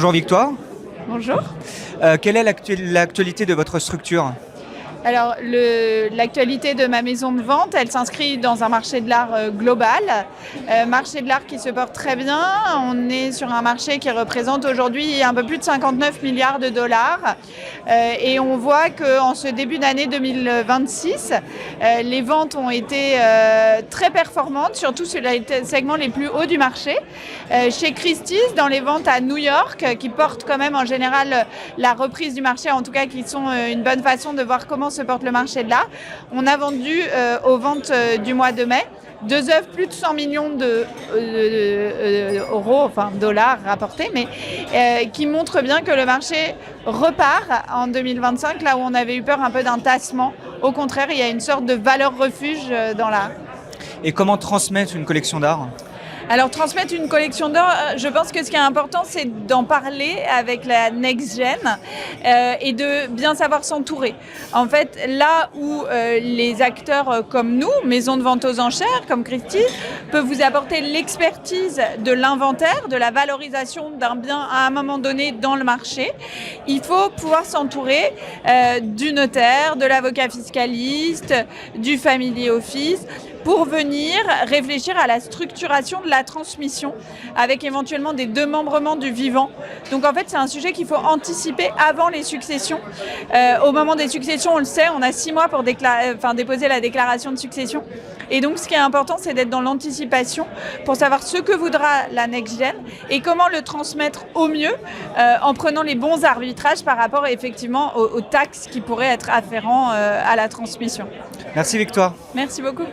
Bonjour Victoire. Bonjour. Quelle est l'actualité de votre structure? Alors, l'actualité de ma maison de vente, elle s'inscrit dans un marché de l'art global. Marché de l'art qui se porte très bien. On est sur un marché qui représente aujourd'hui un peu plus de 59 milliards de dollars. Et on voit qu'en ce début d'année 2026, les ventes ont été très performantes, surtout sur les segments les plus hauts du marché. Chez Christie's, dans les ventes à New York, qui portent quand même en général la reprise du marché, en tout cas qui sont une bonne façon de voir comment se porte le marché de l'art. On a vendu aux ventes du mois de mai 2 œuvres, plus de 100 millions d'euros, enfin dollars rapportés, mais qui montrent bien que le marché repart en 2025, là où on avait eu peur un peu d'un tassement. Au contraire, il y a une sorte de valeur refuge dans l'art. Et comment transmettre une collection d'art? Alors, transmettre une collection d'art, je pense que ce qui est important, c'est d'en parler avec la next gen et de bien savoir s'entourer. En fait, là où les acteurs comme nous, maisons de vente aux enchères, comme Christie, peuvent vous apporter l'expertise de l'inventaire, de la valorisation d'un bien à un moment donné dans le marché, il faut pouvoir s'entourer du notaire, de l'avocat fiscaliste, du family office, pour venir réfléchir à la structuration de la transmission avec éventuellement des démembrements du vivant. Donc en fait, c'est un sujet qu'il faut anticiper avant les successions. Au moment des successions, on le sait, on a 6 mois pour déposer la déclaration de succession. Et donc ce qui est important, c'est d'être dans l'anticipation pour savoir ce que voudra la next gen et comment le transmettre au mieux en prenant les bons arbitrages par rapport effectivement aux taxes qui pourraient être afférents à la transmission. Merci Victoire. Merci beaucoup.